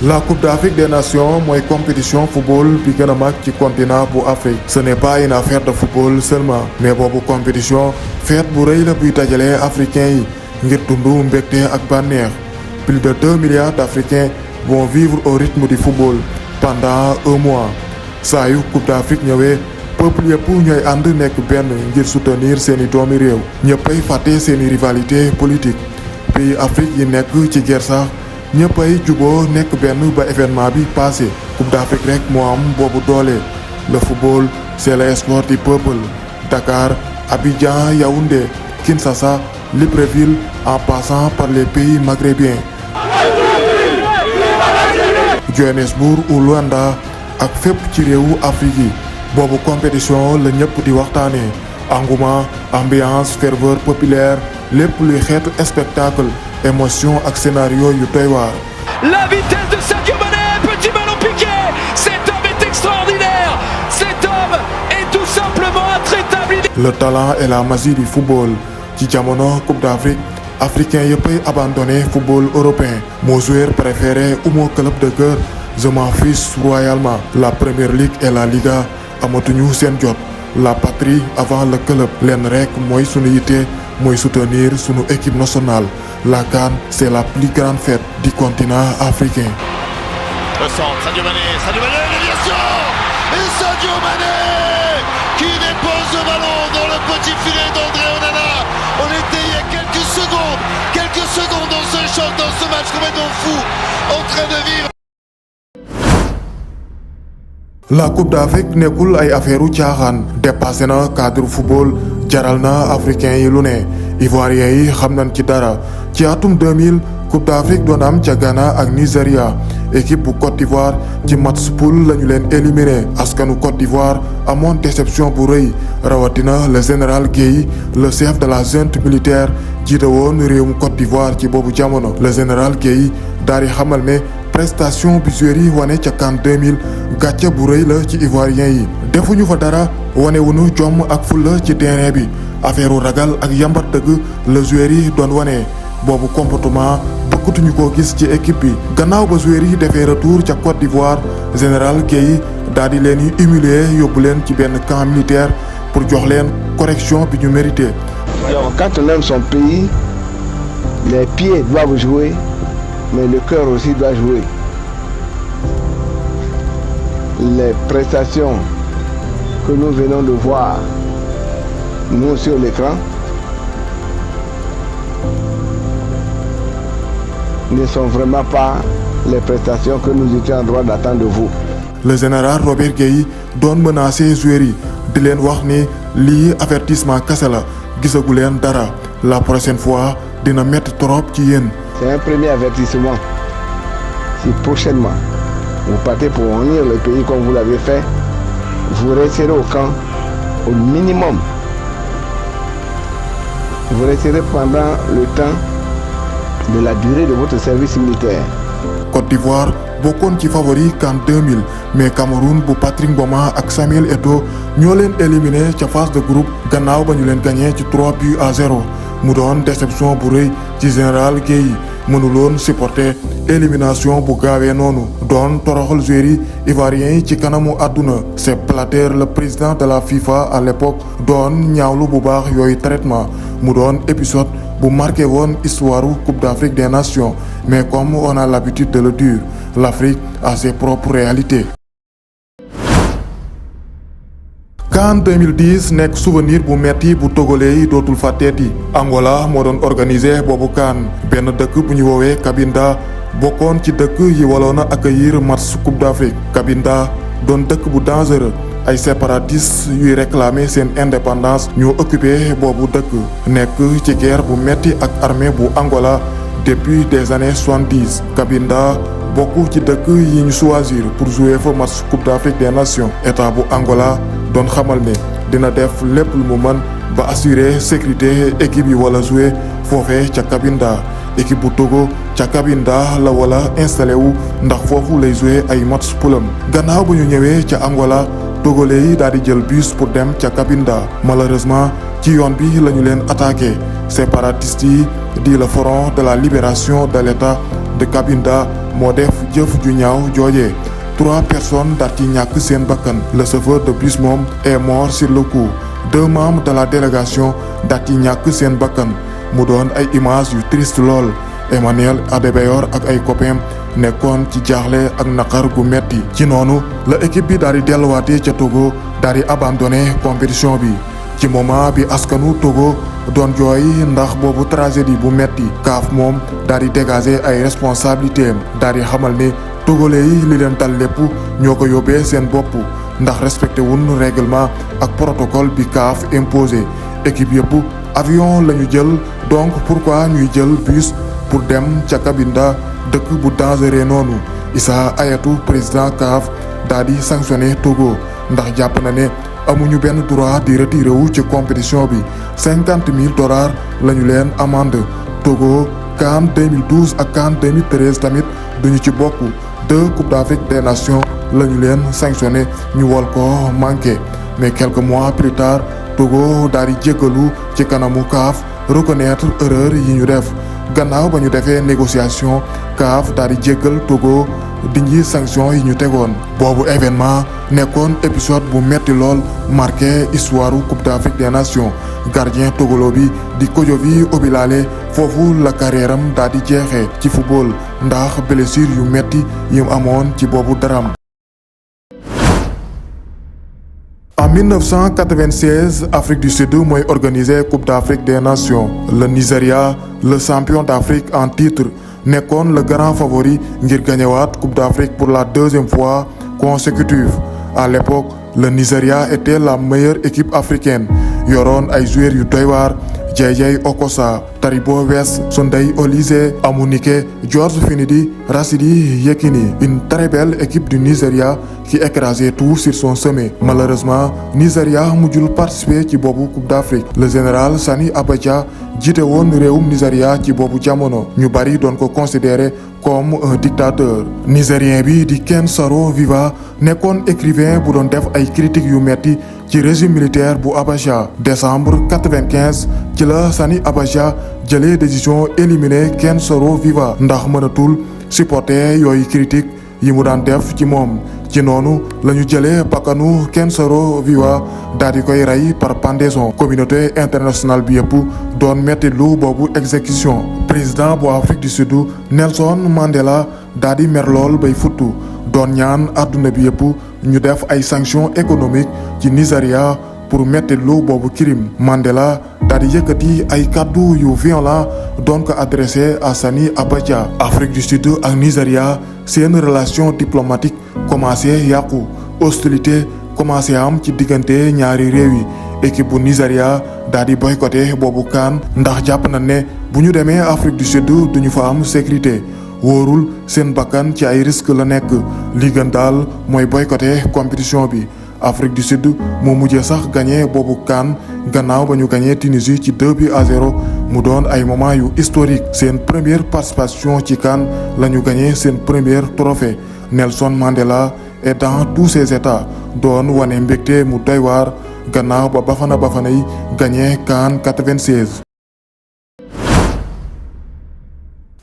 La Coupe d'Afrique des Nations mooy compétition football bi gën a mag ci continent bu Afrique. Ce n'est pas une affaire de football seulement mais boobu compétition fête bu rëy la buy dajale africains yi ngir dundu mbégte ak bànneex. Plus de 2 milliards d'Africains vont vivre au rythme du football pendant un mois. saa yu Coupe d'Afrique ñëwee peuple yëpp ñooy ànd nekk benn ngir soutenir seeni doomi réew. ñëppay fàtte seeni rivalité politique. pays Afrique yi nekk ci guerre sax ñëppay juboo nekk benn ba événement bi passé. Coupe d'Afrique rek moo am boobu doole. Le football c'est le sport du peuple. Dakar, Abidjan, Yaoundé, Kinshasa, Libreville en passant par les pays maghrébins. Johannesburg ou Luanda ak fépp ci réewu Afrique yi boobu compétition la ñëpp di waxtaanee. Engouement, ambiance, ferveur populaire lépp luy xeetu spectacle émotion ak scénario yu doy waar. La vitesse de Sadio Mané, petit ballon piqué. Cet homme est extraordinaire. Cet homme est tout simplement intraitable. Le talent et la magie du football ci jamono Coupe d'Afrique africain yëppay abandonné football européen. Mon joueur préféré ou mon club de cœur je m'en fiche royalement. La Première Ligue et la Liga amatuñu seen jot. La patrie avant le club leen rek mooy sunu yitte mooy soutenir sunu équipe nationale. La CAN c'est la plus grande fête du continent africain. Le centre, Sadio Mané, déviation et Sadio Mané qui dépose le ballon dans le petit filet d'André Onana. On était il y a quelques secondes dans ce choc, dans ce match complètement fou, en train de vivre. La Coupe d'Afrique nekkul ay affaireu caaxaan dépassé na cadre football jaral na africain yi lu ne ivoiriens yi xam nañ ci dara ci atum 2000 Coupe d'Afrique doon am ca Ghana ak Nigeria équipe bu Côte d'Ivoire ci match poule lañu leen éliminé askanu Côte d'Ivoire amoon déception bu rëy rawatina le général Guèye le chef de la junte militaire jiite woon réewum Côte d'Ivoire ci boobu jamono. Le général Guèye daal di xamal ne prestation bi joueurs yi wane ca CAN 2000 gàcce bu rëy la ci ivoiriens yi defuñu fa dara wane wuñu jomm ak fulla ci terrain bi affaireu ragal ak yambar dëgg la joueurs yi doon wane boobu comportement bëggatuñu koo gis ci équipe bi. gannaaw ba joueurs yi defee retour ca Côte d'Ivoire général Guèye daal di leen yi humilier yóbbu leen ci benn camp militaire pour jox leen correction bi ñu mérité. Quand on aime son pays, les pieds doivent jouer. Mais le cœur aussi doit jouer. Les prestations que nous venons de voir, nous sur l'écran, ne sont vraiment pas les prestations que nous étions en droit d'attendre de vous. Le général Robert Guèye doon menacé joueurs yi di leen wax ni lii avertissement kese la gisagu leen dara la prochaine fois dina métti trop ci yéen. C'est un premier avertissement. Si prochainement vous partez pour unir le pays comme vous l'avez fait, vous resterez au camp au minimum. Vous resterez pendant le temps de la durée de votre service militaire. Côte d'Ivoire bokkoon ci favori CAN 2000 mais Cameroun bu Patrick Mboma ak Samuel Eto'o ñoo leen éliminé ca phase de groupe gannaaw ba ñu leen gagné ci 3-0 mu doon déception bu rëy ci général Guèye mënuloon supporter élimination bu gaawee noonu doon toroxal joueurs yi ivoiriens yi ci kanamu àdduna. Sepp Blatter le président de la FIFA à l'époque doon ñaawlu bu baax yooyu traitement mu doon épisode bu marqué woon histoire Coupe d'Afrique des Nations mais comme on a l'habitude de le dire l'Afrique a ses propres réalités. CAN 2010 nekk souvenir bu metti bu togolais yi dootul fàtteeti. Angola moo doon organisé boobu CAN benn dëkk bu ñu woowee Cabinda bokkoon ci dëkk yi waloon a accueillir match Coupe d'Afrique. Cabinda doon dëkk bu dangereux ay séparatistes yuy réclamer seen indépendance ñoo occupé boobu dëkk nekk ci guerre bu metti ak armée bu Angola depuis des années 70. Cabinda bokk ci dëkk yi ñu choisir pour jouer fa match Coupe d'Afrique des Nations. État bu Angola doon xamal ne dina def lépp lu mu mën ba assurer sécurité équipe yi wala jouer foofee ca Cabinda. Équipe bu Togo ca Cabinda la wala installé wu ndax foofu lay jouer ay match poulam. gannaaw ba ñu ñëwee ca Angola togolais yi daal di jël bus pour dem ca Cabinda malheureusement ci yoon bi lañu leen attaqué séparatiste yi di le front de la libération de l'état de Cabinda moo def jëf ju ñaaw joojee 3 personnes daal ci ñàkk seen bakkan le chauffeur de bus moom est mort sur le coup 2 membres de la délégation daal ci ñàkk seen bakkan mu doon ay images yu triste lool Emmanuel Adebayor ak ay copains nekkoon ci jaaxle ak naqar gu metti ci noonu la équipe bi daal di delluwaatee ca Togo daal di abandonné compétition bi ci moment bi askanu Togo doon jooy ndax boobu tragédie bu metti CAF moom daal di dégager ay responsabilités daal di xamal ne togolais yi li leen dal lépp ñoo ko yóbbee seen bopp ndax respecté wun règlement ak protocole bi CAF imposé équipe yëpp avion la ñu jël donc pourquoi ñuy jël bus pour dem ca Cabinda dëkk bu dangereux noonu Issa Hayatou président CAF daal di sanctionné Togo ndax jàpp na ne amuñu benn droit di retiré wu ci compétition bi $50,000 la ñu leen amende Togo CAN 2012 ak CAN 2013 tamit duñu ci bokk 2 Coupes d'Afrique des Nations la ñu leen sanctionné ñu wol ko manqué mais quelques mois plus tard Togo daal di jéggalu ci kanamu CAF reconnaître erreur yi ñu def gannaaw ba ñu defee négociation CAF daal di jéggal Togo dindi sanction yi ñu tegoon boobu événement nekkoon épisode bu metti lool marqué histoire Coupe d'Afrique des Nations gardien togolo bi di Kodjovi Obilale foofu la carrière am daal di jeexee ci football ndax blessure yu metti yi mu amoon ci boobu daram. En 1996, Afrique du Sud mooy organisé Coupe d'Afrique des Nations. Le Nigeria, le champion d'Afrique en titre, nekkoon le grand favori ngir gañewaat Coupe d'Afrique pour la 2e fois consécutive. À l'époque, le Nigeria était la meilleure équipe africaine yoroon ay joueurs yu doy waar JJ Okocha, Taribo West, Sunday Olise, Amunike, George Finidi, Rashidi Yekini. Une très belle équipe du Nigeria qui écrasait tout sur son sommet. Malheureusement, Nigeria mujjul participer ci boobu Coupe d'Afrique. Le général Sani Abacha jiite woon réewum Nigeria ci boobu jamono ñu bari doon ko considérer comme un dictateur. Nigérien bi di Ken Saro-Wiwa nekkoon écrivain bu doon def ay critiques yu metti ci régime militaire bu Abacha. Décembre 95 ci la Sani Abacha jëlee décision éliminer Ken Saro-Wiwa ndax mënatul supporter yooyu critique yi mu daan def ci moom ci noonu la ñu jëlee bakkanu Ken Saro-Wiwa daal di koy rey par pendaison communauté internationale bi yëpp doon metti lu boobu exécution. président bu Afrique du Sud Nelson Mandela daal di mer lool bay futtu doon ñaan àdduna bi yëpp ñu def ay sanctions économiques ci Nigeria pour metti lu boobu crime. Mandela daal di yëkkati ay kàddu yu violent doon ko adressé à Sani Abacha. Afrique du Sud ak Nigeria seen relation diplomatique commencé yàqu hostilité commencé am ci diggante ñaari réew yi équipe bu Nigeria daal di boycotté boobu CAN ndax jàpp na ne bu ñu demee Afrique du Sud duñu fa am sécurité wóorul seen bakkan ci ay risque la nekk li gën daal mooy boycotté compétition bi. Afrique du Sud moo mujjee sax gagné boobu CAN gannaaw ba ñu gagné Tunisie ci 2-0 mu doon ay moment yu historique seen première participation ci CAN la ñu gagné seen premier trophée. Nelson Mandela est dans tous ses états doon wane mbégte mu doy waar gannaaw ba Bafana yi gagné CAN 96.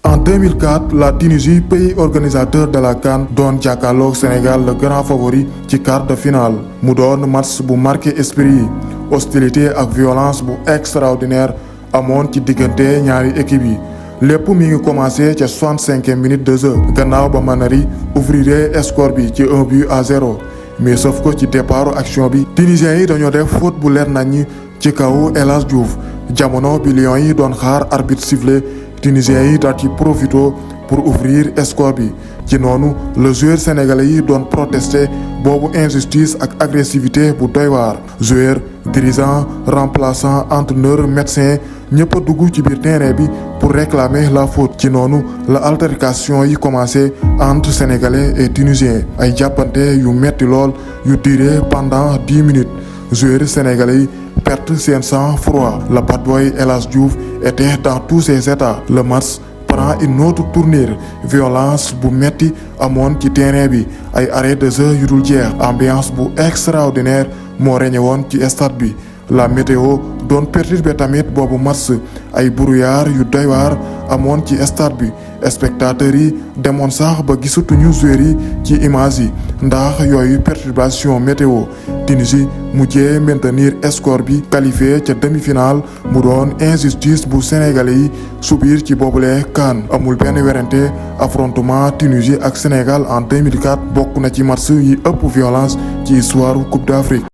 En 2004, la Tunisie, pays organisateur de la CAN, doon jàkkaarloog Sénégal le grand favori ci quart de finale mu doon match bu marqué esprit yi hostilité ak violence bu extraordinaire amoon ci diggante ñaari équipe yi lépp mi ngi commencé ca 65e minute de jeu gannaaw ba Manari ouvriré score bi ci 1-0 mais sauf ko ci départ action bi Tunisiens yi dañoo def faute bu leer nañ ci kaw El Hadji Diouf jamono bi Lions yi doon xaar arbitre sifflé Tunisiens yi daal ci profito pour ouvrir score bi ci noonu le joueur sénégalais yi doon protester boobu injustice ak agressivité bu doy waar joueur dirigeant remplaçant entraîneur médecin ñëpp a dugg ci biir terrain bi pour réclamer la faute ci noonu la altercation yi commencé entre sénégalais et tunisiens ay jàppante yu metti lool yu duré pendant 10 minutes joueurs sénégalais yi perte seen sang-froid le bad boy El Hadji Diouf était dans tous ses états le match prend une autre tournure violence bu metti amoon ci terrain bi ay arrêt de jeu yu dul jeex ambiance bu extraordinaire moo reñe woon ci stade bi la météo doon perturbé tamit boobu match ay brouillard yu doy waar amoon ci stade bi spectateurs yi demoon sax ba gisatuñu joueurs yi ci image yi ndax yooyu perturbation météo. Tunisie mujjee maintenir score bi qualifié ca demi-finale mu doon injustice bu sénégalais yi subir ci boobule CAN. amul benn werante affrontement Tunisie ak Sénégal en 2004 bokk na ci match yi ëpp violence ci histoire Coupe d'Afrique.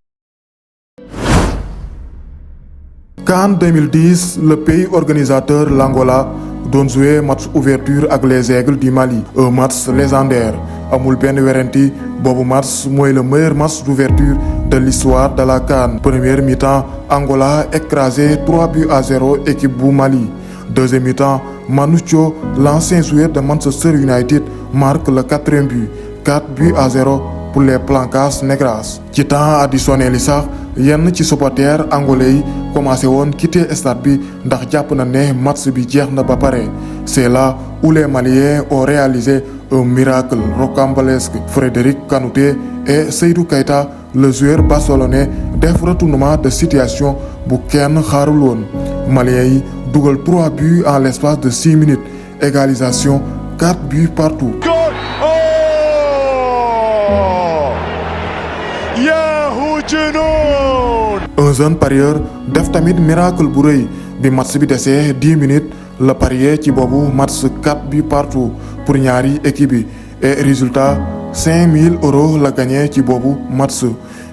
CAN 2010, le pays organisateur, l'Angola, doon joué match ouverture ak les Aigles du Mali. Un match légendaire. amul benn werante boobu match mooy le meilleur match d'ouverture de l'histoire de la CAN. Première mi-temps, Angola écrasé 3-0 équipe bu Mali. Deuxième mi-temps, Manucho, l'ancien joueur de Manchester United, marque le 4e but. 4-0 pour les Blancas Negras. ci temps additionnel yi sax yenn ci supporters angolais yi commencé woon quitter stade bi ndax jàpp na ne match bi jeex na ba pare. C'est là où les Maliens ont réalisé un miracle rocambolesque. Frédéric Kanouté et Seydou Keita, le joueur barcelonais, def retournement de situation bu kenn xaarul woon. Maliens yi dugal 3 buts en l'espace de 6 minutes. Égalisation, 4 buts partout. Un jeune parieur def tamit miracle bu rëy bi match bi desee 10 minutes la parier ci boobu match 4 buts partout pour ñaari équipe yi et résultat 5000 € la gagné ci boobu match.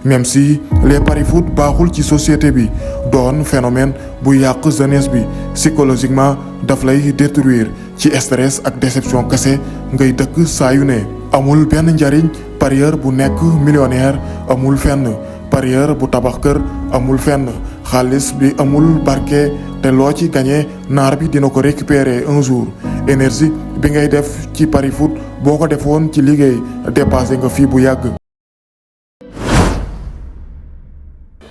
Même si les paris foot baaxul ci société bi doon phénomène bu yàq jeunesse bi psychologiquement daf lay détruire ci stress ak déception kese ngay dëkk saa yu ne. amul benn njariñ parieur bu nekk millionnaire amul fenn. parieur bu tabax kër amul fenn xaalis bi amul barke te loo ci gagné naar bi dina ko récupérer un jour. énergie bi ngay def ci pari foot boo ko defoon ci liggéey dépassé nga fii bu yàgg.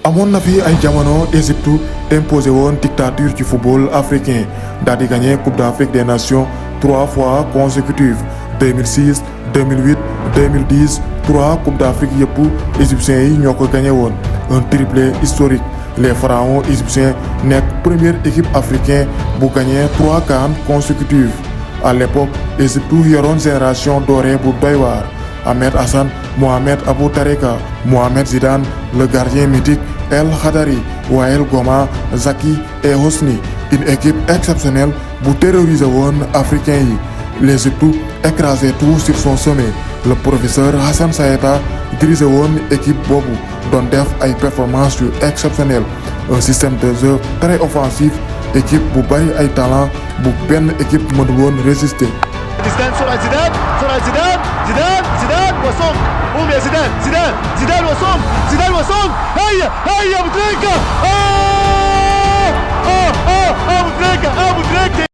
amoon na fi ay jamono Égypte imposé woon dictature ci football africain daal di gagné Coupe d'Afrique des Nations 3 fois consécutives 2006 2008 2010 3 Coupe d'Afrique yëpp égyptiens yi ñoo ko gagné woon. un triplé historique. Les pharaons égyptiens nekk première équipe africaine bu gagné 3 CAN consécutives. À l'époque Égypte yoroon génération dorée bu doy waar. Ahmed Hassan, Mohamed Abou Tareka, Mohamed Zidane, le gardien mythique El Khadari, Wael Goma, Zaki et Hosni. Une équipe exceptionnelle bu terroriser woon africain yi. L'Égypte écrasait tout sur son sommet. Le professeur Hassan Saïta dirigé woon équipe boobu doon def ay performances yu exceptionnelles. Un système de jeu très offensif, équipe bu bari ay talent bu benn équipe mënul woon résister. Zidane sur Zidane Wassom قوم يا زيدان وصوم هيا أبو تريكة أبو تريكة.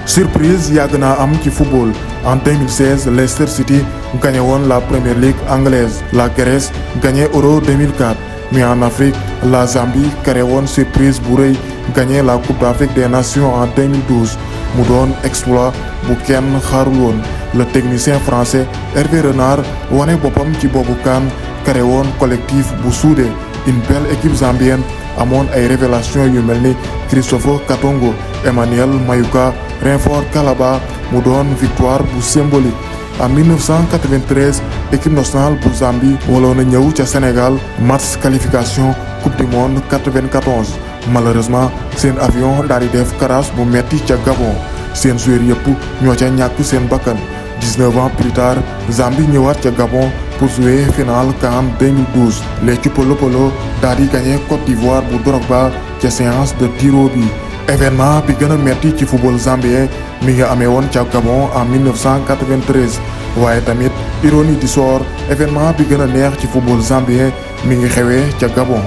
Surprise yàgg naa am ci football. En 2016 Leicester City gagné woon la Premier League anglaise. La Grèce gagné Euro 2004. Mais en Afrique la Zambie créé woon surprise bu rëy gagné la Coupe d'Afrique des Nations en 2012 mu doon exploit bu kenn xaarul woon. Le technicien français Hervé Renard wane boppam ci boobu CAN créé woon collectif bu soudé. Une belle équipe zambienne amoon ay révélation yu mel ni Christopher Katongo, Emmanuel Mayuka, Renfort Kalaba mu doon victoire bu symbolique. En 1993 équipe nationale bu Zambie waloon na ñëw ca Sénégal match qualification coupe du monde 94. Malheureusement seen avion daal di def crash bu metti ca Gabon seen joueur yëpp ñoo ca ñàkk seen bakkan. 19 ans plus tard Zambie ñëwaat ca Gabon pour jouer finale CAN 2012. Les Chipolopolo daal di gagné Côte d'Ivoire bu Drogba ca séance de tiro bi. événement bi gën a metti ci football zambien mi ngi amee woon ca Gabon en 1993 waaye tamit ironie du sort événement bi gën a neex ci football zambien mi ngi xewee ca Gabon.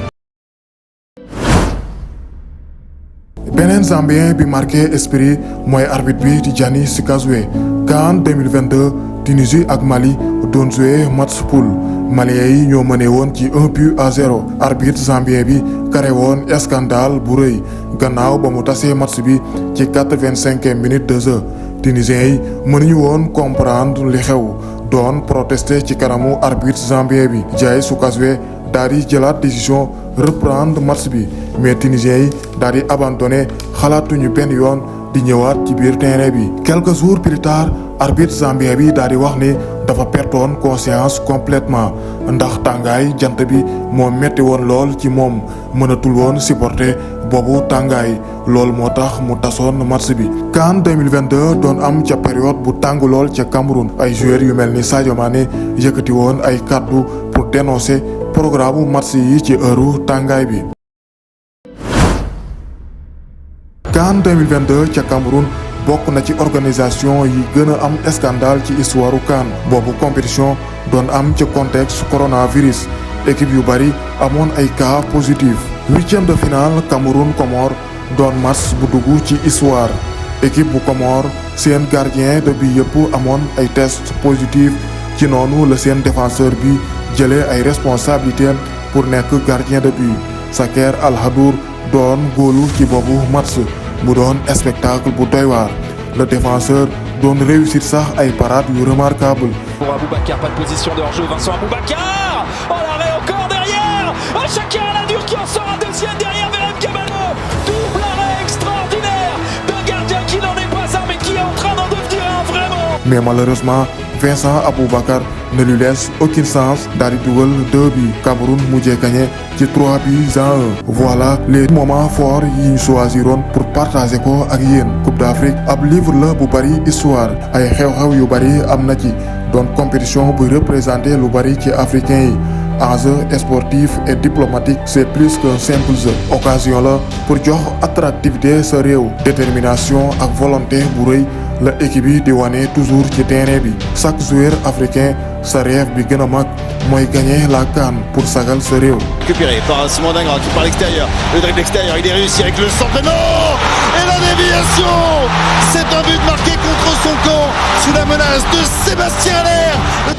beneen zambien bi marqué esprit mooy arbitre bi di Gianni Sikazwe. CAN 2022 Tunisie ak Mali doon joué match poule. Maliens yi ñoo mëne woon ci 1-0. arbitre zambien bi carré woon scandale bu rëy gannaaw ba mu tasee match bi ci 85e minute de jeu. Tunisiens yi mënuñu woon comprendre li xew doon protester ci kanamu arbitre zambien bi. Gianni Sikazwe daal di jëlaat décision reprendre match bi mais tunisiens yi daal di abandonné xalaatuñu benn yoon di ñëwaat ci biir terrain bi. quelques jours plus tard arbitre zambien bi daal di wax ni dafa pertoon conscience complètement ndax tàngaay jant bi moo metti woon lool ci moom mënatul woon supporter boobu tàngaay loolu moo tax mu tasoon match bi. CAN 2022 doon am ca période bu tàng lool ca Cameroun ay joueurs yu mel ni Sadio Mané yëkkati woon ay kàddu pour dénoncer programme match yi ci heure tàngaay bi. CAN 2022 ca Cameroun bokk na ci organisation yi gën a am scandale ci histoire CAN boobu compétition doon am ci contexte coronavirus équipe yu bari amoon ay cas positif. huitième de finale Cameroun Comores doon match bu dugg ci histoire équipe bu Comores seen gardien de but yëpp amoon ay test positif ci noonu la seen défenseur bi jëlee ay responsabilités pour nekk gardien de but Saker Al Hadour doon góolu ci boobu match mu doon spectacle bu doy waar le défenseur doon réussir sax ay parades yu remarquable. Pour Aboubacar, pas de position de hors-jeu, Vincent Aboubacar. Oh l'arrêt encore derrière. Oh Chaka Aladur qui en sort un deuxième derrière Verem Caballo. Double arrêt extraordinaire d'un gardien qui n'en est pas un mais qui est en train d'en devenir un vraiment. Mais malheureusement Vincent Aboubacar ne lui laisse aucune chance daal di dugal 2 buts Cameroun mujjee gagné ci 3 buts à 1. Voilà les moments forts yi ñu choisiroon pour partager ko ak yéen. Coupe d'Afrique ab livre la bu bari histoire ay xew-xew yu bari am na ci doon compétition buy représenter lu bari ci africain yi. Enjeu sportif et diplomatique c'est plus qu'un simple jeu occasion la pour jox attractivité sa réew détermination ak volonté bu rëy la équipe yi di wane toujours ci terrain bi chaque joueur africain sa rêve bi gën a mag mooy gagner la CAN pour sagal sa réew. Récupéré par Simon Dingra qui part à l'extérieur. Le dribble extérieur, il est réussi avec le centre. Non! Et la déviation! C'est un but marqué contre son camp sous la menace de Sébastien Haller.